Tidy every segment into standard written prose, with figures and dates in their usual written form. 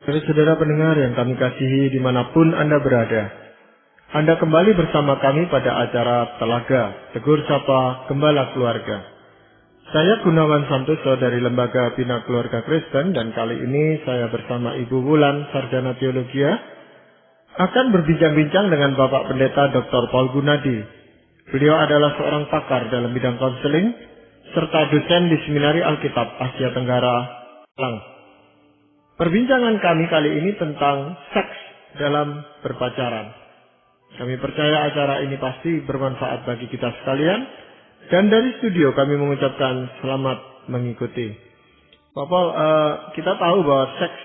Saudara pendengar yang kami kasihi dimanapun Anda berada, Anda kembali bersama kami pada acara Telaga Tegur Sapa Gembala Keluarga. Saya Gunawan Santoso dari Lembaga Bina Keluarga Kristen, dan kali ini saya bersama Ibu Wulan, Sarjana Teologia, akan berbincang-bincang dengan Bapak Pendeta Dr. Paul Gunadi. Beliau adalah seorang pakar dalam bidang konseling serta dosen di Seminari Alkitab Asia Tenggara, Malang. Perbincangan kami kali ini tentang seks dalam berpacaran. Kami percaya acara ini pasti bermanfaat bagi kita sekalian, dan dari studio kami mengucapkan selamat mengikuti. Pak Paul, kita tahu bahwa seks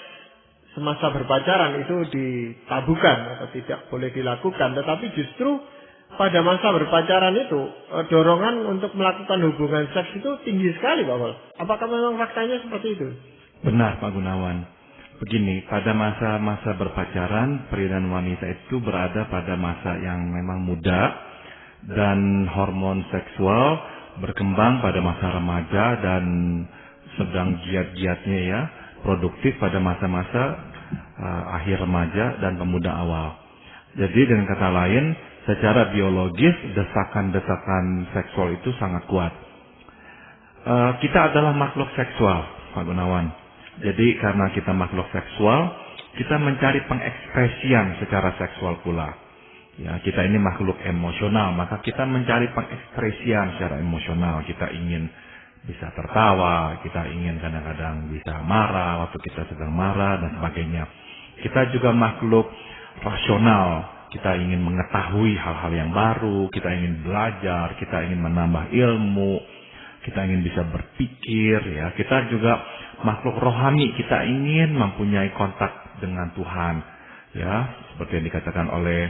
semasa berpacaran itu ditabukan atau tidak boleh dilakukan, tetapi justru pada masa berpacaran itu dorongan untuk melakukan hubungan seks itu tinggi sekali, Pak Paul. Apakah memang faktanya seperti itu? Benar, Pak Gunawan. Begini, pada masa-masa berpacaran, pria dan wanita itu berada pada masa yang memang muda, dan hormon seksual berkembang pada masa remaja dan sedang giat-giatnya ya, produktif pada masa-masa akhir remaja dan pemuda awal. Jadi dengan kata lain, secara biologis desakan-desakan seksual itu sangat kuat. Kita adalah makhluk seksual, Pak Gunawan. Jadi karena kita makhluk seksual, kita mencari pengekspresian secara seksual pula. Ya, kita ini makhluk emosional, maka kita mencari pengekspresian secara emosional. Kita ingin bisa tertawa, kita ingin kadang-kadang bisa marah waktu kita sedang marah dan sebagainya. Kita juga makhluk rasional, kita ingin mengetahui hal-hal yang baru, kita ingin belajar, kita ingin menambah ilmu, kita ingin bisa berpikir, ya. Kita juga makhluk rohani, kita ingin mempunyai kontak dengan Tuhan, ya. Seperti yang dikatakan oleh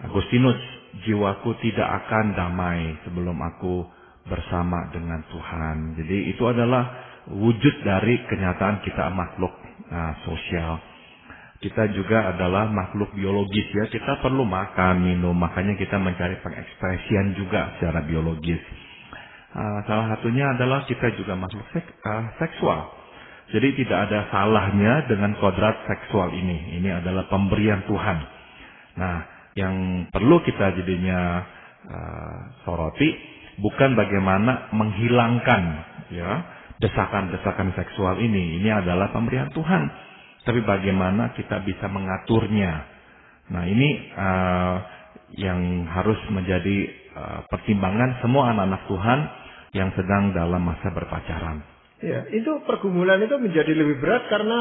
Agustinus, jiwaku tidak akan damai sebelum aku bersama dengan Tuhan. Jadi itu adalah wujud dari kenyataan kita makhluk sosial. Kita juga adalah makhluk biologis, ya. Kita perlu makan, minum, makanya kita mencari pengekspresian juga secara biologis. Salah satunya adalah kita juga makhluk seksual. Jadi tidak ada salahnya dengan kodrat seksual ini. Ini adalah pemberian Tuhan. Nah, yang perlu kita jadinya soroti bukan bagaimana menghilangkan, ya, desakan-desakan seksual ini. Ini adalah pemberian Tuhan. Tapi bagaimana kita bisa mengaturnya. Nah, ini yang harus menjadi pertimbangan semua anak-anak Tuhan yang sedang dalam masa berpacaran. Ya, itu pergumulan itu menjadi lebih berat karena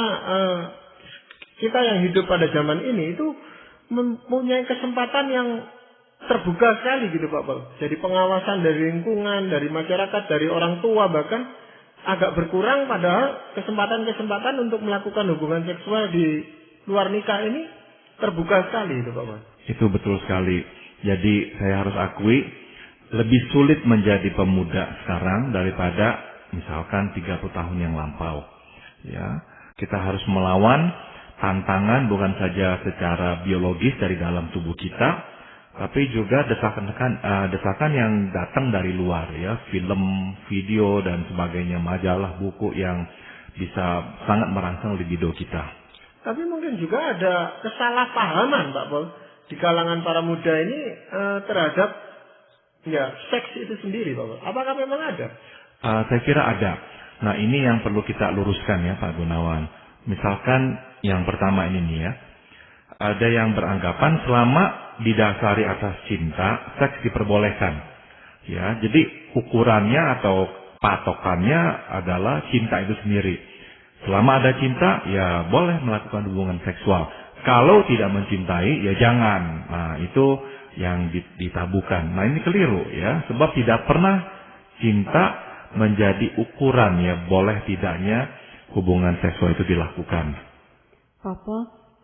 kita yang hidup pada zaman ini itu mempunyai kesempatan yang terbuka sekali gitu, Pak Paul. Jadi pengawasan dari lingkungan, dari masyarakat, dari orang tua bahkan agak berkurang, padahal kesempatan-kesempatan untuk melakukan hubungan seksual di luar nikah ini terbuka sekali itu, Pak Paul. Itu betul sekali. Jadi saya harus akui lebih sulit menjadi pemuda sekarang daripada misalkan 30 tahun yang lampau. Ya, kita harus melawan tantangan bukan saja secara biologis dari dalam tubuh kita, tapi juga desakan yang datang dari luar, ya, film, video dan sebagainya, majalah, buku yang bisa sangat merangsang libido kita. Tapi mungkin juga ada kesalahpahaman, Pak Paul, di kalangan para muda ini terhadap ya seks itu sendiri, Pak Paul. Apakah memang ada? Saya kira ada. Nah, ini yang perlu kita luruskan ya, Pak Gunawan. Misalkan yang pertama ini nih ya, ada yang beranggapan selama didasari atas cinta, seks diperbolehkan. Ya, jadi ukurannya atau patokannya adalah cinta itu sendiri. Selama ada cinta, ya boleh melakukan hubungan seksual. Kalau tidak mencintai, ya jangan. Nah, itu yang ditabukan. Nah, ini keliru ya, sebab tidak pernah cinta menjadi ukuran ya boleh tidaknya hubungan seksual itu dilakukan. Papa,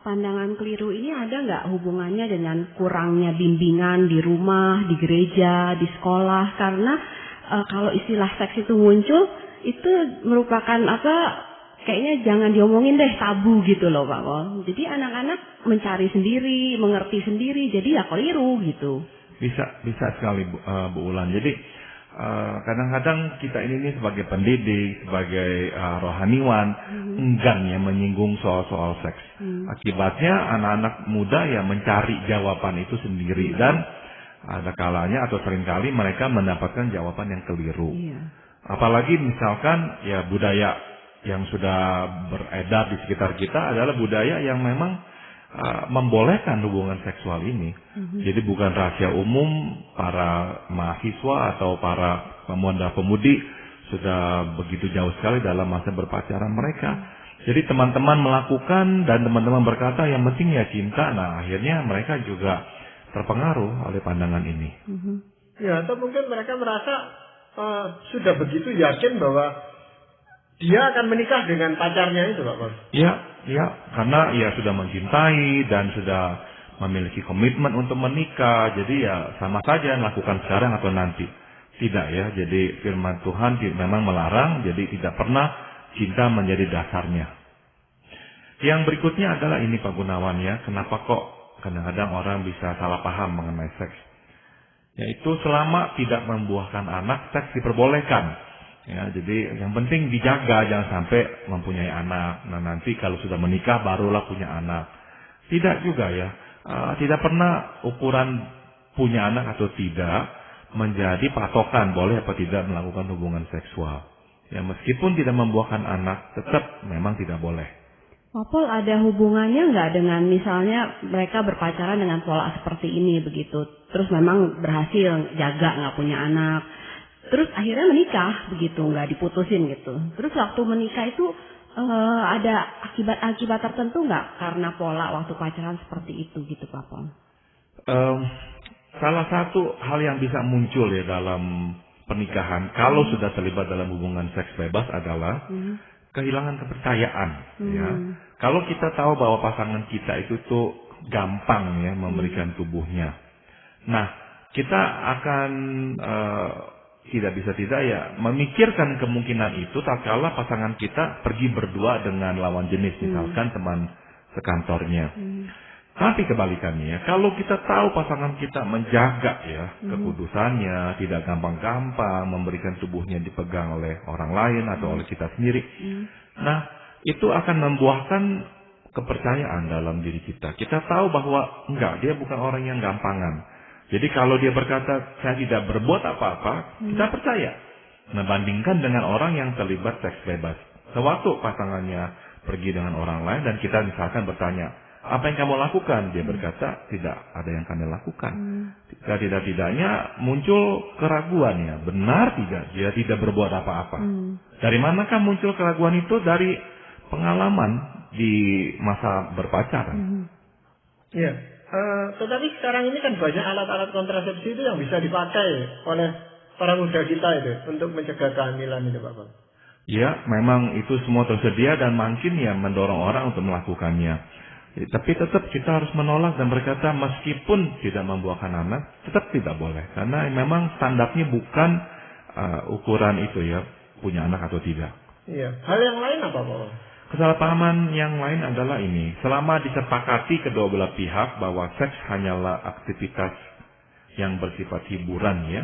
pandangan keliru ini ada nggak hubungannya dengan kurangnya bimbingan di rumah, di gereja, di sekolah? Karena kalau istilah seks itu muncul, itu merupakan kayaknya jangan diomongin deh, tabu gitu loh, Pak Paul. Jadi anak-anak mencari sendiri, mengerti sendiri, jadi ya keliru gitu. Bisa sekali Bu Ulan. Jadi kadang-kadang kita ini sebagai pendidik, sebagai rohaniwan, enggan ya menyinggung soal-soal seks. Akibatnya anak-anak muda ya mencari jawaban itu sendiri, dan ada kalanya atau seringkali mereka mendapatkan jawaban yang keliru. Apalagi misalkan ya budaya yang sudah beredar di sekitar kita adalah budaya yang memang membolehkan hubungan seksual ini. Jadi bukan rahasia umum, para mahasiswa atau para pemuda-pemudi sudah begitu jauh sekali dalam masa berpacaran mereka. Jadi teman-teman melakukan dan teman-teman berkata yang penting ya cinta. Nah akhirnya mereka juga terpengaruh oleh pandangan ini. Ya, atau mungkin mereka merasa sudah begitu yakin bahwa dia akan menikah dengan pacarnya itu, Pak Paul. Ya, karena ia sudah mencintai dan sudah memiliki komitmen untuk menikah. Jadi ya sama saja lakukan sekarang atau nanti. Tidak ya, jadi firman Tuhan memang melarang, jadi tidak pernah cinta menjadi dasarnya. Yang berikutnya adalah ini Pak Gunawan ya, kenapa kok kadang-kadang orang bisa salah paham mengenai seks. Yaitu selama tidak membuahkan anak, seks diperbolehkan. Ya, jadi yang penting dijaga, jangan sampai mempunyai anak. Nah nanti kalau sudah menikah barulah punya anak. Tidak juga ya. Tidak pernah ukuran punya anak atau tidak menjadi patokan boleh apa tidak melakukan hubungan seksual. Ya meskipun tidak membuahkan anak, tetap memang tidak boleh. Pak Paul, ada hubungannya nggak dengan misalnya mereka berpacaran dengan pola seperti ini begitu, terus memang berhasil jaga nggak punya anak, terus akhirnya menikah begitu, nggak diputusin gitu. Terus waktu menikah itu ada akibat tertentu nggak karena pola waktu pacaran seperti itu gitu Pak Paul? Salah satu hal yang bisa muncul ya dalam pernikahan kalau sudah terlibat dalam hubungan seks bebas adalah kehilangan kepercayaan. Ya, kalau kita tahu bahwa pasangan kita itu tuh gampang ya memberikan tubuhnya, nah kita akan tidak bisa tidak ya memikirkan kemungkinan itu tatkala pasangan kita pergi berdua dengan lawan jenis, misalkan teman sekantornya. Tapi kebalikannya, kalau kita tahu pasangan kita menjaga ya kekudusannya, tidak gampang-gampang memberikan tubuhnya dipegang oleh orang lain atau oleh kita sendiri, nah itu akan membuahkan kepercayaan dalam diri kita. Kita tahu bahwa enggak, dia bukan orang yang gampangan. Jadi kalau dia berkata saya tidak berbuat apa-apa, kita percaya. Membandingkan dengan orang yang terlibat seks bebas. Sewaktu pasangannya pergi dengan orang lain dan kita misalkan bertanya, apa yang kamu lakukan? Dia berkata, tidak ada yang kami lakukan. Tidak-tidaknya muncul keraguannya. Benar tidak? Dia tidak berbuat apa-apa. Dari manakah muncul keraguan itu? Dari pengalaman di masa berpacaran. Iya. Tetapi sekarang ini kan banyak alat-alat kontrasepsi itu yang bisa dipakai oleh para muda kita itu untuk mencegah kehamilan itu, Pak Paul. Ya, memang itu semua tersedia dan makin ya mendorong orang untuk melakukannya. Tapi tetap kita harus menolak dan berkata meskipun tidak membuahkan anak, tetap tidak boleh. Karena memang standarnya bukan ukuran itu ya, punya anak atau tidak. Iya. Hal yang lain apa Pak? Kesalahpahaman yang lain adalah ini. Selama disepakati kedua belah pihak bahwa seks hanyalah aktivitas yang bersifat hiburan ya,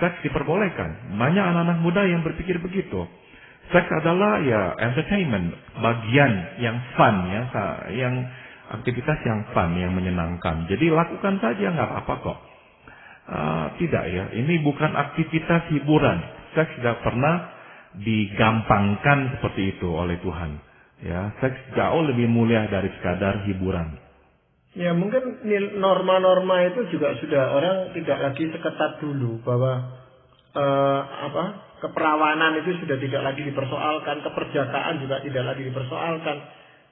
seks diperbolehkan. Banyak anak-anak muda yang berpikir begitu. Seks adalah ya entertainment, bagian yang fun ya, yang aktivitas yang fun, yang menyenangkan. Jadi lakukan saja, nggak apa-apa kok. Tidak ya, ini bukan aktivitas hiburan. Seks tidak pernah digampangkan seperti itu oleh Tuhan. Ya, seks jauh lebih mulia dari sekadar hiburan. Ya mungkin norma-norma itu juga sudah orang tidak lagi seketat dulu bahwa keperawanan itu sudah tidak lagi dipersoalkan, keperjakaan juga tidak lagi dipersoalkan.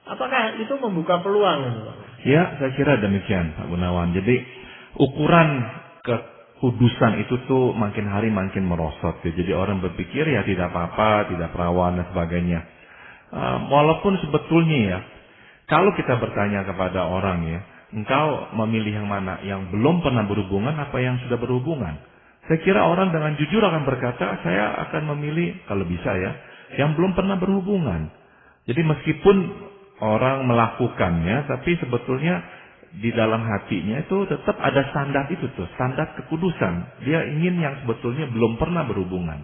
Apakah itu membuka peluang? Ya, saya kira demikian, Pak Gunawan. Jadi ukuran kekudusan itu tuh makin hari makin merosot. Ya. Jadi orang berpikir ya tidak apa-apa, tidak perawan dan sebagainya. Walaupun sebetulnya ya, kalau kita bertanya kepada orang ya, engkau memilih yang mana? Yang belum pernah berhubungan apa yang sudah berhubungan? Saya kira orang dengan jujur akan berkata, saya akan memilih, kalau bisa ya, yang belum pernah berhubungan. Jadi meskipun orang melakukannya, tapi sebetulnya di dalam hatinya itu tetap ada standar itu tuh, standar kekudusan. Dia ingin yang sebetulnya belum pernah berhubungan.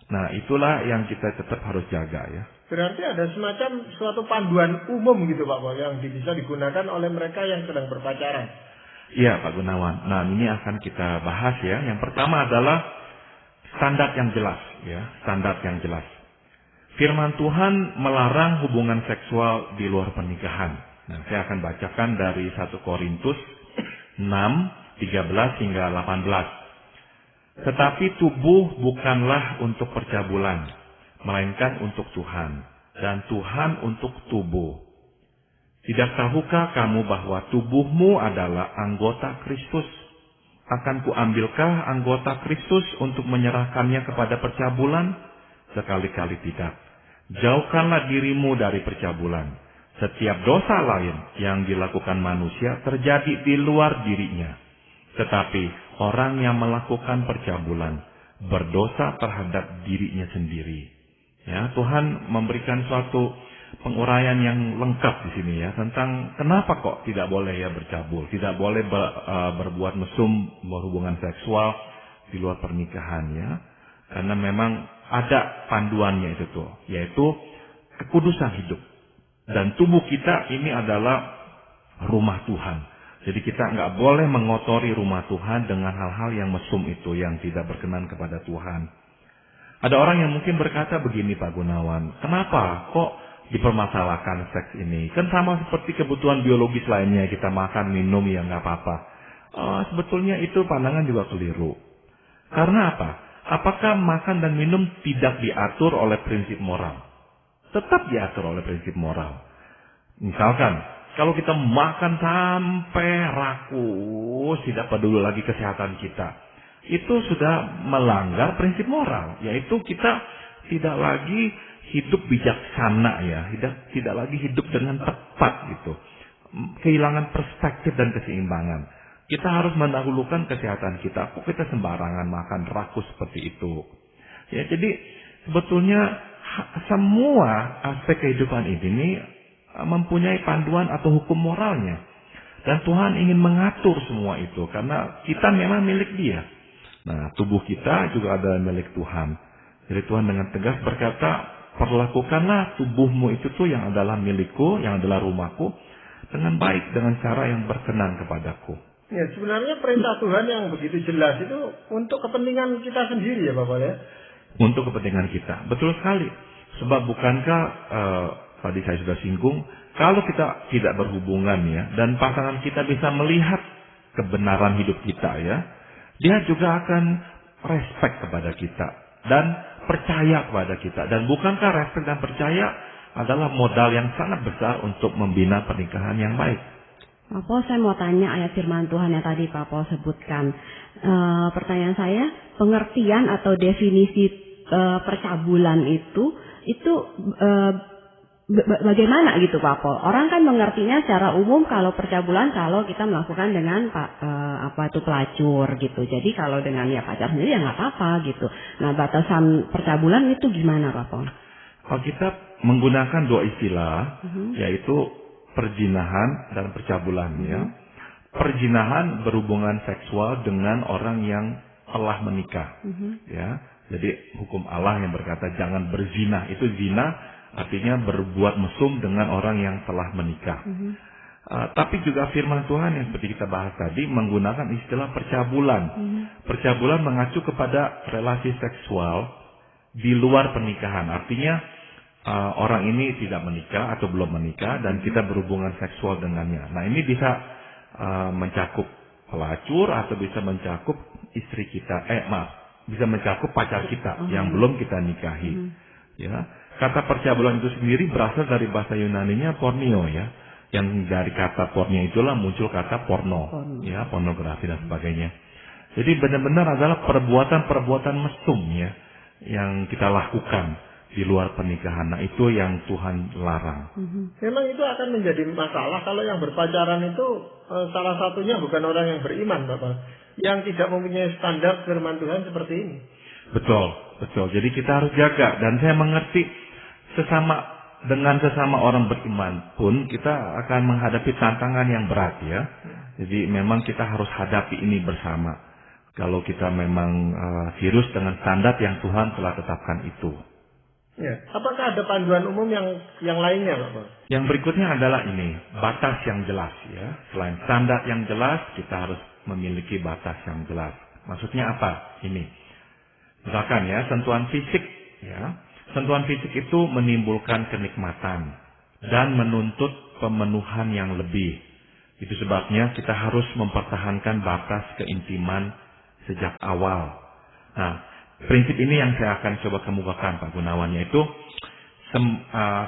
Nah, itulah yang kita tetap harus jaga ya. Berarti ada semacam suatu panduan umum gitu Pak Pol, yang bisa digunakan oleh mereka yang sedang berpacaran. Iya Pak Gunawan. Nah, ini akan kita bahas ya. Yang pertama adalah standar yang jelas ya, standar yang jelas. Firman Tuhan melarang hubungan seksual di luar pernikahan. Nah, saya akan bacakan dari 1 Korintus 6, 13 hingga 18. Tetapi tubuh bukanlah untuk percabulan, melainkan untuk Tuhan, dan Tuhan untuk tubuh. Tidak tahukah kamu bahwa tubuhmu adalah anggota Kristus? Akan kuambilkah anggota Kristus untuk menyerahkannya kepada percabulan? Sekali-kali tidak. Jauhkanlah dirimu dari percabulan. Setiap dosa lain yang dilakukan manusia terjadi di luar dirinya. Tetapi orang yang melakukan percabulan berdosa terhadap dirinya sendiri. Ya, Tuhan memberikan suatu penguraian yang lengkap di sini ya tentang kenapa kok tidak boleh ya bercabul, tidak boleh berbuat mesum, berhubungan seksual di luar pernikahan ya. Karena memang ada panduannya itu tuh, yaitu kekudusan hidup. Dan tubuh kita ini adalah rumah Tuhan. Jadi kita nggak boleh mengotori rumah Tuhan dengan hal-hal yang mesum itu, yang tidak berkenan kepada Tuhan. Ada orang yang mungkin berkata begini Pak Gunawan, kenapa kok dipermasalahkan seks ini? Kan sama seperti kebutuhan biologis lainnya, kita makan, minum, ya nggak apa-apa. Sebetulnya itu pandangan juga keliru. Karena apa? Apakah makan dan minum tidak diatur oleh prinsip moral? Tetap diatur oleh prinsip moral. Misalkan, kalau kita makan sampai rakus, tidak peduli lagi kesehatan kita, itu sudah melanggar prinsip moral, yaitu kita tidak lagi hidup bijaksana ya, tidak lagi hidup dengan tepat gitu. Kehilangan perspektif dan keseimbangan. Kita harus mendahulukan kesehatan kita. Kok kita sembarangan makan rakus seperti itu? Ya, jadi sebetulnya semua aspek kehidupan ini mempunyai panduan atau hukum moralnya. Dan Tuhan ingin mengatur semua itu karena kita memang milik Dia. Nah, tubuh kita juga adalah milik Tuhan. Jadi Tuhan dengan tegas berkata, perlakukanlah tubuhmu itu tuh yang adalah milikku, yang adalah rumahku, dengan baik, dengan cara yang berkenan kepadaku. Ya, sebenarnya perintah Tuhan yang begitu jelas itu untuk kepentingan kita sendiri ya Bapak ya. Untuk kepentingan kita. Betul sekali. Sebab bukankah tadi saya sudah singgung, kalau kita tidak berhubungan ya, dan pasangan kita bisa melihat kebenaran hidup kita ya, dia juga akan respect kepada kita dan percaya kepada kita. Dan bukankah respect dan percaya adalah modal yang sangat besar untuk membina pernikahan yang baik? Pak Pol, saya mau tanya ayat firman Tuhan yang tadi Pak Pol sebutkan. Pertanyaan saya, pengertian atau definisi percabulan itu bagaimana gitu Pak Pol? Orang kan mengertinya secara umum kalau percabulan kalau kita melakukan dengan pelacur gitu. Jadi kalau dengan ya pacar sendiri ya nggak apa-apa gitu. Nah, batasan percabulan itu gimana Pak Pol? Kalau kita menggunakan dua istilah, yaitu perzinahan dan percabulan ya. Perjinahan berhubungan seksual dengan orang yang telah menikah. Ya. Jadi hukum Allah yang berkata jangan berzina, itu zina artinya berbuat mesum dengan orang yang telah menikah. Tapi juga firman Tuhan yang seperti kita bahas tadi menggunakan istilah percabulan. Percabulan mengacu kepada relasi seksual di luar pernikahan. Artinya orang ini tidak menikah atau belum menikah dan kita berhubungan seksual dengannya. Nah, ini bisa mencakup pelacur atau bisa mencakup istri kita, bisa mencakup pacar kita yang belum kita nikahi. Ya, kata percabulan itu sendiri berasal dari bahasa Yunaninya pornio ya, yang dari kata pornio itulah muncul kata porno. Ya, pornografi dan sebagainya. Jadi benar-benar adalah perbuatan-perbuatan mesum ya yang kita lakukan di luar pernikahan. Nah, itu yang Tuhan larang. Memang itu akan menjadi masalah kalau yang berpacaran itu salah satunya bukan orang yang beriman, Bapak, yang tidak mempunyai standar firman Tuhan seperti ini. Betul. Jadi kita harus jaga. Dan saya mengerti sesama dengan sesama orang beriman pun kita akan menghadapi tantangan yang berat ya. Jadi memang kita harus hadapi ini bersama. Kalau kita memang serius dengan standar yang Tuhan telah tetapkan itu. Ya. Apakah ada panduan umum yang lainnya, Pak? Yang berikutnya adalah ini, batas yang jelas ya. Selain standar yang jelas, kita harus memiliki batas yang jelas. Maksudnya apa? Ini. Misalkan ya, sentuhan fisik ya. Sentuhan fisik itu menimbulkan kenikmatan dan menuntut pemenuhan yang lebih. Itu sebabnya kita harus mempertahankan batas keintiman sejak awal. Nah, prinsip ini yang saya akan coba kemukakan Pak Gunawan, yaitu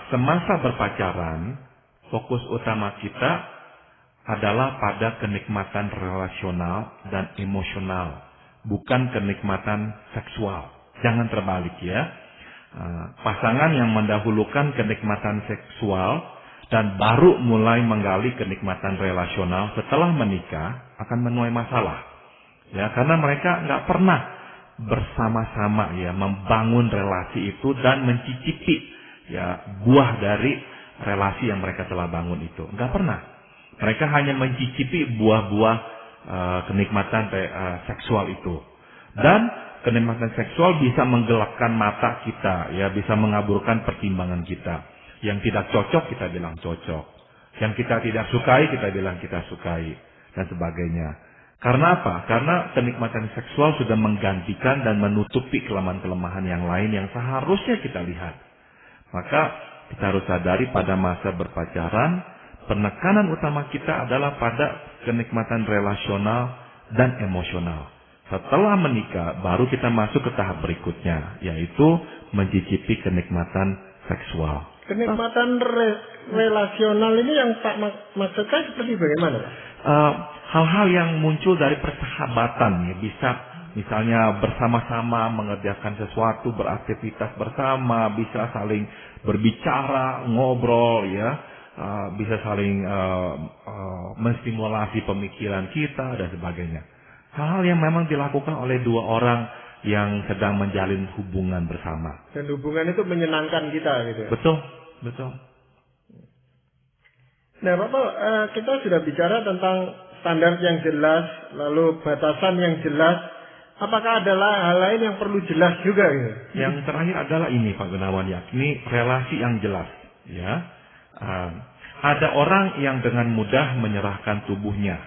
semasa berpacaran, fokus utama kita adalah pada kenikmatan relasional dan emosional, bukan kenikmatan seksual. Jangan terbalik ya. Pasangan yang mendahulukan kenikmatan seksual dan baru mulai menggali kenikmatan relasional setelah menikah akan menuai masalah. Ya, karena mereka nggak pernah bersama-sama ya membangun relasi itu dan mencicipi ya buah dari relasi yang mereka telah bangun itu. Nggak pernah. Mereka hanya mencicipi buah-buah kenikmatan seksual itu. Dan kenikmatan seksual bisa menggelapkan mata kita, ya bisa mengaburkan pertimbangan kita. Yang tidak cocok kita bilang cocok, yang kita tidak sukai kita bilang kita sukai, dan sebagainya. Karena apa? Karena kenikmatan seksual sudah menggantikan dan menutupi kelemahan-kelemahan yang lain yang seharusnya kita lihat. Maka kita harus sadari pada masa berpacaran, penekanan utama kita adalah pada kenikmatan relasional dan emosional. Setelah menikah, baru kita masuk ke tahap berikutnya, yaitu mencicipi kenikmatan seksual. Kenikmatan relasional ini yang Pak maksudkan seperti bagaimana, Pak? Hal-hal yang muncul dari persahabatan, ya, bisa misalnya bersama-sama mengerjakan sesuatu, beraktivitas bersama, bisa saling berbicara, ngobrol, ya, bisa saling menstimulasi pemikiran kita dan sebagainya. Hal-hal yang memang dilakukan oleh dua orang yang sedang menjalin hubungan bersama. Dan hubungan itu menyenangkan kita, gitu. Betul, betul. Nah, Bapak, kita sudah bicara tentang standar yang jelas, lalu batasan yang jelas. Apakah ada hal lain yang perlu jelas juga, gitu? Yang terakhir adalah ini, Pak Gunawan, yakni relasi yang jelas. Ya, ada orang yang dengan mudah menyerahkan tubuhnya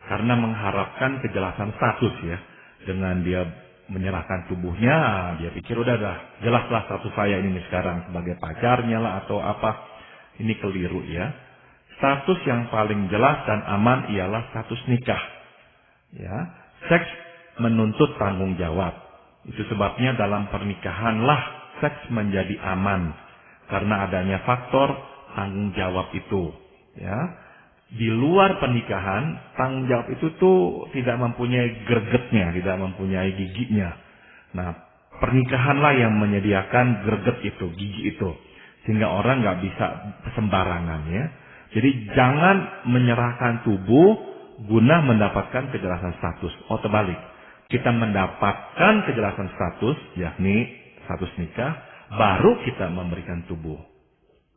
karena mengharapkan kejelasan status, ya. Dengan dia menyerahkan tubuhnya, dia pikir udah jelaslah status saya ini sekarang sebagai pacarnya lah atau apa. Ini keliru, ya. Status yang paling jelas dan aman ialah status nikah. Ya, seks menuntut tanggung jawab. Itu sebabnya dalam pernikahanlah seks menjadi aman karena adanya faktor tanggung jawab itu. Ya, di luar pernikahan tanggung jawab itu tuh tidak mempunyai gregetnya, tidak mempunyai giginya. Nah, pernikahanlah yang menyediakan greget itu, gigi itu, sehingga orang nggak bisa sembarangan, ya. Jadi jangan menyerahkan tubuh guna mendapatkan kejelasan status. Oh, terbalik. Kita mendapatkan kejelasan status, yakni status nikah, baru kita memberikan tubuh.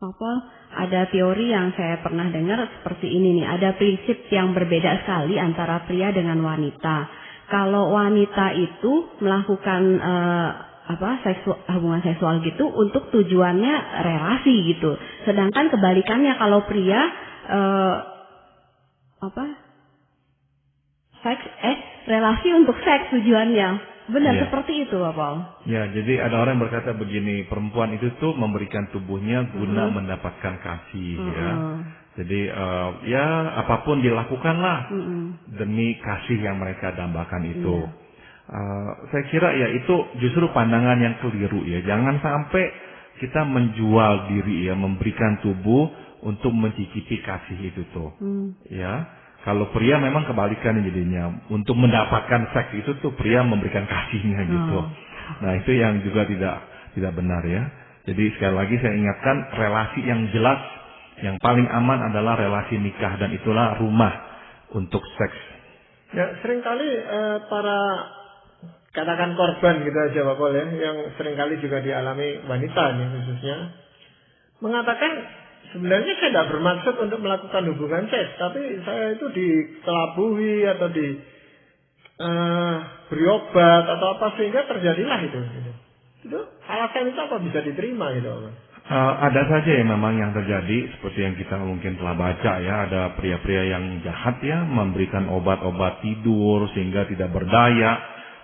Paul, ada teori yang saya pernah dengar seperti ini nih. Ada prinsip yang berbeda sekali antara pria dengan wanita. Kalau wanita itu melakukan hubungan seksual gitu untuk tujuannya relasi gitu. Sedangkan kebalikannya kalau pria relasi untuk seks tujuannya. Benar, ya. Seperti itu, Bapak. Ya, jadi ada orang yang berkata begini, perempuan itu tuh memberikan tubuhnya guna mendapatkan kasih, ya. Jadi ya apapun dilakukanlah demi kasih yang mereka dambakan itu. Saya kira ya itu justru pandangan yang keliru, ya. Jangan sampai kita menjual diri, ya, memberikan tubuh untuk mencicipi kasih itu tuh. Ya. Kalau pria memang kebalikan jadinya. Untuk mendapatkan seks itu tuh pria memberikan kasihnya gitu. Nah, itu yang juga tidak benar, ya. Jadi sekali lagi saya ingatkan, relasi yang jelas, yang paling aman adalah relasi nikah, dan itulah rumah untuk seks. Ya, seringkali para katakan korban gitu aja, Bapak, ya, yang seringkali juga dialami wanita nih khususnya, mengatakan sebenarnya saya tidak bermaksud untuk melakukan hubungan seks, tapi saya itu dikelabui atau beri obat atau apa sehingga terjadilah itu. Itu alasan itu apa bisa diterima gitu? Ada saja ya memang yang terjadi seperti yang kita mungkin telah baca ya, ada pria-pria yang jahat ya memberikan obat-obat tidur sehingga tidak berdaya,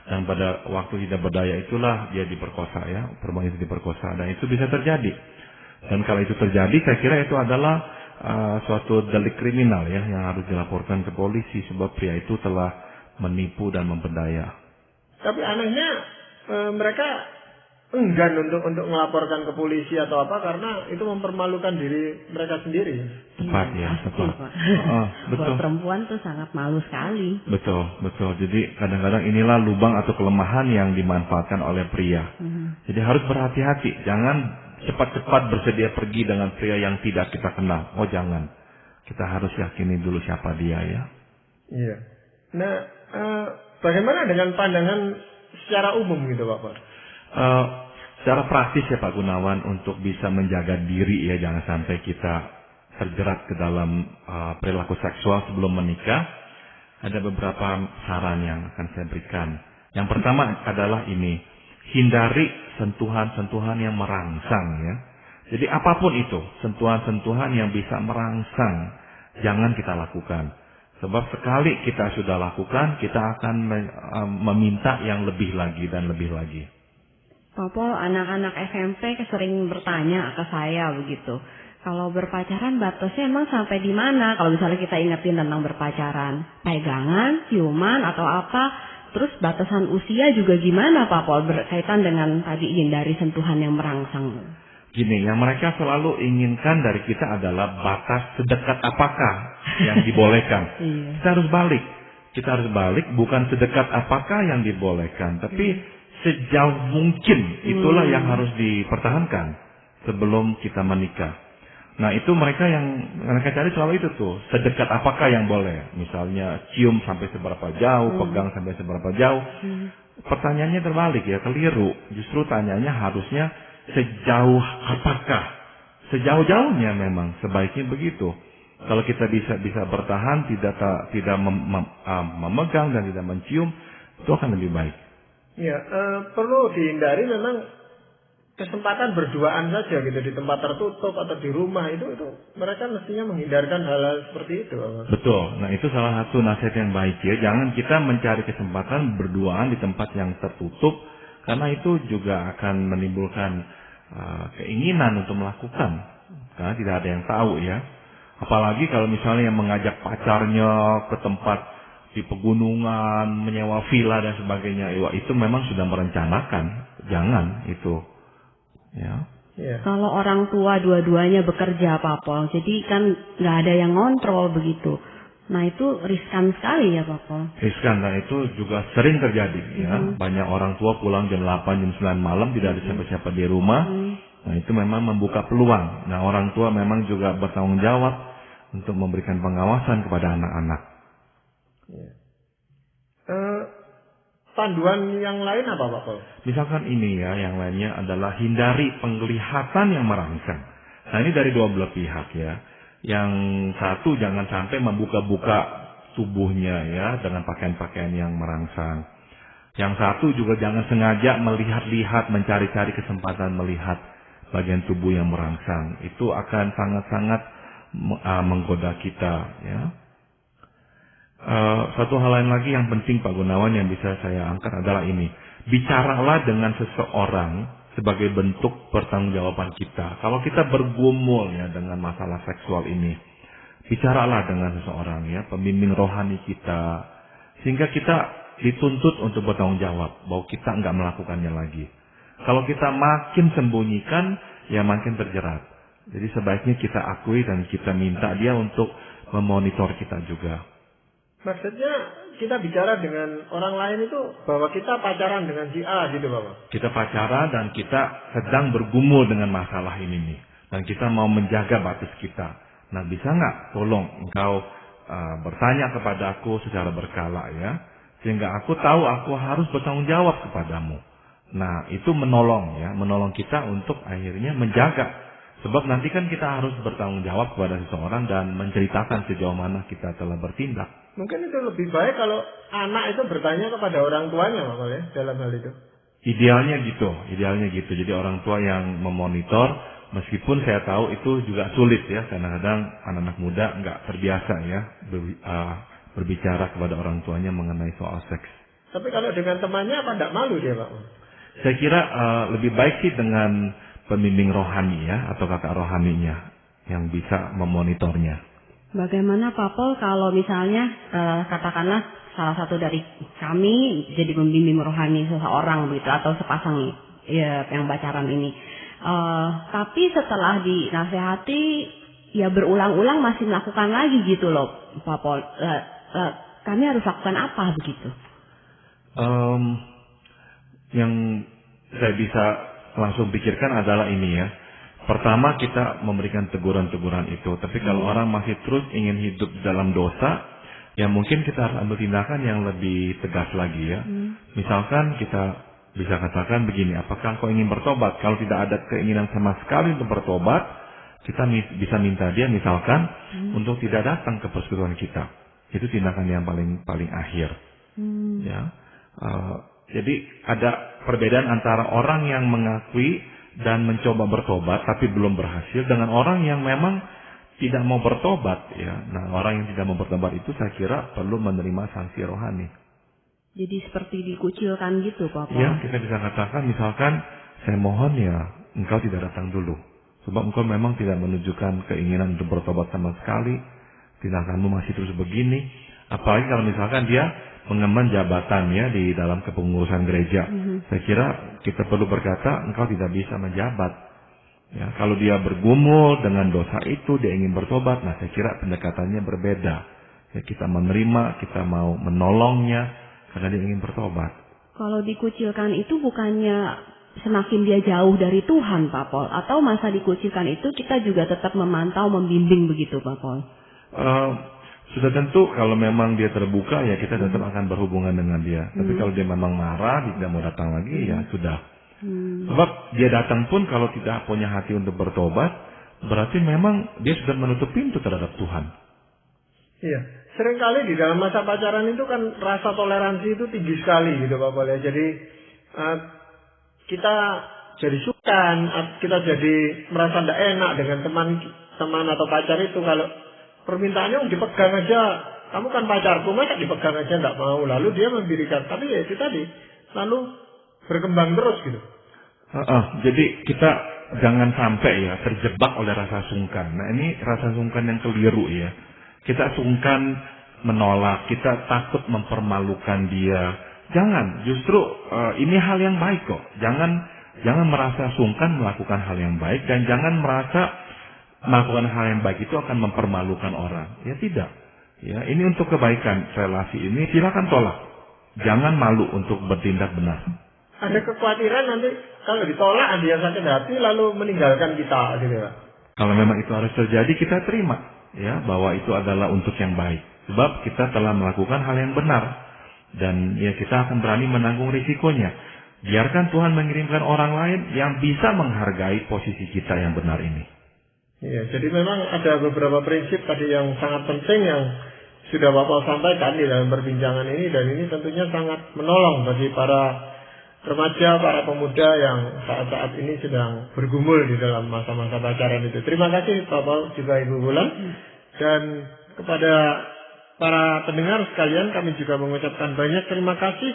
dan pada waktu tidak berdaya itulah dia diperkosa ya, perempuan itu diperkosa, dan itu bisa terjadi. Dan kalau itu terjadi saya kira itu adalah suatu delik kriminal ya yang harus dilaporkan ke polisi sebab pria itu telah menipu dan memperdaya. Tapi anehnya mereka enggan untuk melaporkan ke polisi atau apa karena itu mempermalukan diri mereka sendiri. Tepat ya, tepat. Betul. Buat perempuan tuh sangat malu sekali. Betul. Jadi kadang-kadang inilah lubang atau kelemahan yang dimanfaatkan oleh pria. Jadi harus berhati-hati, jangan cepat-cepat bersedia pergi dengan pria yang tidak kita kenal. Oh jangan, kita harus yakini dulu siapa dia ya. Iya. Nah, bagaimana dengan pandangan secara umum gitu Pak? Secara praktis ya Pak Gunawan, untuk bisa menjaga diri ya, jangan sampai kita terjerat ke dalam perilaku seksual sebelum menikah, ada beberapa saran yang akan saya berikan. Yang pertama adalah ini, hindari sentuhan-sentuhan yang merangsang ya. Jadi apapun itu, sentuhan-sentuhan yang bisa merangsang, jangan kita lakukan. Sebab sekali kita sudah lakukan, kita akan meminta yang lebih lagi dan lebih lagi. Popol, anak-anak SMP sering bertanya ke saya begitu. Kalau berpacaran batasnya emang sampai di mana? Kalau misalnya kita ingetin tentang berpacaran, pegangan, ciuman atau apa? Terus batasan usia juga gimana Pak Pol berkaitan dengan tadi hindari sentuhan yang merangsang? Gini, yang mereka selalu inginkan dari kita adalah batas sedekat apakah yang dibolehkan. Kita harus balik, bukan sedekat apakah yang dibolehkan, tapi sejauh mungkin itulah yang harus dipertahankan sebelum kita menikah. Nah itu mereka cari selalu itu tuh, sedekat apakah yang boleh. Misalnya cium sampai seberapa jauh, pegang sampai seberapa jauh. Pertanyaannya terbalik ya, keliru. Justru tanyanya harusnya sejauh apakah. Sejauh-jauhnya memang sebaiknya begitu. Kalau kita bisa bertahan, tidak memegang dan tidak mencium, itu akan lebih baik. Ya, perlu dihindari memang kesempatan berduaan saja gitu di tempat tertutup atau di rumah itu mereka mestinya menghindarkan hal-hal seperti itu. Betul. Nah itu salah satu nasihat yang baik ya. Jangan kita mencari kesempatan berduaan di tempat yang tertutup karena itu juga akan menimbulkan keinginan untuk melakukan karena tidak ada yang tahu ya. Apalagi kalau misalnya yang mengajak pacarnya ke tempat di pegunungan, menyewa villa dan sebagainya, itu memang sudah merencanakan. Jangan itu. Ya. Kalau orang tua dua-duanya bekerja Pak Pol, jadi kan nggak ada yang ngontrol begitu. Nah itu riskan sekali ya Pak Pol. Riskan, dan itu juga sering terjadi ya. Banyak orang tua pulang jam 8, jam 9 malam tidak ada siapa-siapa di rumah. Nah itu memang membuka peluang. Nah orang tua memang juga bertanggung jawab untuk memberikan pengawasan kepada anak-anak. Panduan yang lain apa Pak Pol? Misalkan ini ya, yang lainnya adalah hindari penglihatan yang merangsang. Nah ini dari dua belah pihak ya. Yang satu jangan sampai membuka-buka tubuhnya ya dengan pakaian-pakaian yang merangsang. Yang satu juga jangan sengaja melihat-lihat, mencari-cari kesempatan melihat bagian tubuh yang merangsang. Itu akan sangat-sangat menggoda kita ya. Satu hal lain lagi yang penting Pak Gunawan yang bisa saya angkat adalah ini. Bicaralah dengan seseorang sebagai bentuk pertanggungjawaban kita. Kalau kita bergumul ya dengan masalah seksual ini, bicaralah dengan seseorang ya, pembimbing rohani kita, sehingga kita dituntut untuk bertanggung jawab bahwa kita enggak melakukannya lagi. Kalau kita makin sembunyikan, ya makin terjerat. Jadi sebaiknya kita akui dan kita minta dia untuk memonitor kita juga. Maksudnya kita bicara dengan orang lain itu bahwa kita pacaran dengan si A gitu Bapak? Kita pacaran dan kita sedang bergumul dengan masalah ini nih. Dan kita mau menjaga batas kita. Nah bisa nggak tolong engkau bertanya kepada aku secara berkala ya. Sehingga aku tahu aku harus bertanggung jawab kepadamu. Nah itu menolong ya. Menolong kita untuk akhirnya menjaga Sebab nanti kan kita harus bertanggung jawab kepada seseorang dan menceritakan sejauh mana kita telah bertindak. Mungkin itu lebih baik kalau anak itu bertanya kepada orang tuanya, Pak Pol, ya, dalam hal itu. Idealnya gitu. Jadi orang tua yang memonitor, meskipun saya tahu itu juga sulit ya, kadang-kadang anak-anak muda nggak terbiasa ya berbicara kepada orang tuanya mengenai soal seks. Tapi kalau dengan temannya apa enggak malu dia, Pak? Saya kira lebih baik sih dengan pembimbing rohani ya, atau kakak rohaninya yang bisa memonitornya. Bagaimana Pak Pol kalau misalnya katakanlah salah satu dari kami jadi membimbing rohani seseorang begitu atau sepasang ya, yang pacaran ini, tapi setelah dinasehati ya berulang-ulang masih melakukan lagi gitu loh Pak Pol, kami harus lakukan apa begitu? Yang saya bisa langsung pikirkan adalah ini ya. Pertama kita memberikan teguran-teguran itu. Tapi kalau orang masih terus ingin hidup dalam dosa, ya mungkin kita harus ambil tindakan yang lebih tegas lagi ya. Misalkan kita bisa katakan begini, apakah kau ingin bertobat? Kalau tidak ada keinginan sama sekali untuk bertobat, kita bisa minta dia misalkan untuk tidak datang ke persekutuan kita. Itu tindakan yang paling akhir. Ya. Jadi ada perbedaan antara orang yang mengakui dan mencoba bertobat tapi belum berhasil dengan orang yang memang tidak mau bertobat ya. Nah, orang yang tidak mau bertobat itu saya kira perlu menerima sanksi rohani. Jadi seperti dikucilkan gitu, Pak Pol. Ya, kita bisa katakan misalkan saya mohon ya engkau tidak datang dulu. Sebab engkau memang tidak menunjukkan keinginan untuk bertobat sama sekali. Tindakanmu masih terus begini. Apalagi kalau misalkan dia mengemban jabatan ya di dalam kepengurusan gereja. Saya kira kita perlu berkata engkau tidak bisa menjabat. Ya, kalau dia bergumul dengan dosa itu, dia ingin bertobat, nah saya kira pendekatannya berbeda. Ya, kita menerima, kita mau menolongnya karena dia ingin bertobat. Kalau dikucilkan itu bukannya semakin dia jauh dari Tuhan, Pak Pol, atau masa dikucilkan itu kita juga tetap memantau, membimbing begitu, Pak Pol? Sudah tentu kalau memang dia terbuka ya kita tetap akan berhubungan dengan dia. Tapi kalau dia memang marah, dia tidak mau datang lagi ya sudah. Sebab dia datang pun kalau tidak punya hati untuk bertobat, berarti memang dia sudah menutup pintu terhadap Tuhan. Iya. Seringkali di dalam masa pacaran itu kan rasa toleransi itu tinggi sekali gitu Pak Pol ya. Jadi kita jadi sungkan, kita jadi merasa tidak enak dengan teman atau pacar itu kalau permintaannya dipegang aja, kamu kan pacarku, masa dipegang aja nggak mau, lalu dia mendirikan, tapi ya itu tadi, lalu berkembang terus gitu. Jadi kita jangan sampai ya terjebak oleh rasa sungkan. Nah ini rasa sungkan yang keliru ya. Kita sungkan menolak, kita takut mempermalukan dia. Jangan, justru ini hal yang baik kok. Jangan merasa sungkan melakukan hal yang baik dan jangan merasa melakukan hal yang baik itu akan mempermalukan orang. Ya tidak. Ya, ini untuk kebaikan relasi ini silakan tolak. Jangan malu untuk bertindak benar. Ada kekhawatiran nanti kalau ditolak dia sakit hati lalu meninggalkan kita gitu ya. Kalau memang itu harus terjadi kita terima ya bahwa itu adalah untuk yang baik. Sebab kita telah melakukan hal yang benar dan ya kita akan berani menanggung risikonya. Biarkan Tuhan mengirimkan orang lain yang bisa menghargai posisi kita yang benar ini. Iya, jadi memang ada beberapa prinsip tadi yang sangat penting yang sudah Bapak sampaikan di dalam perbincangan ini dan ini tentunya sangat menolong bagi para remaja, para pemuda yang saat-saat ini sedang bergumul di dalam masa-masa pacaran itu. Terima kasih Bapak juga Ibu Wulan dan kepada para pendengar sekalian kami juga mengucapkan banyak terima kasih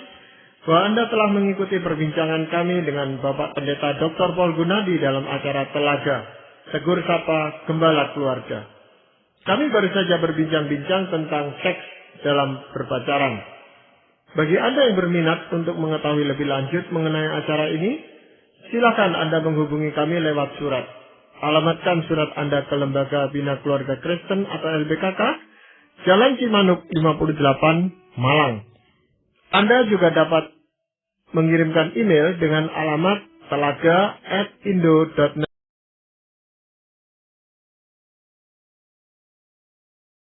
bahwa Anda telah mengikuti perbincangan kami dengan Bapak Pendeta Dr. Paul Gunadi dalam acara Telaga Tegur Sapa Gembala Keluarga. Kami baru saja berbincang-bincang tentang seks dalam berpacaran. Bagi Anda yang berminat untuk mengetahui lebih lanjut mengenai acara ini, silakan Anda menghubungi kami lewat surat. Alamatkan surat Anda ke Lembaga Bina Keluarga Kristen atau LBKK, Jalan Cimanuk 58, Malang. Anda juga dapat mengirimkan email dengan alamat telaga@indo.net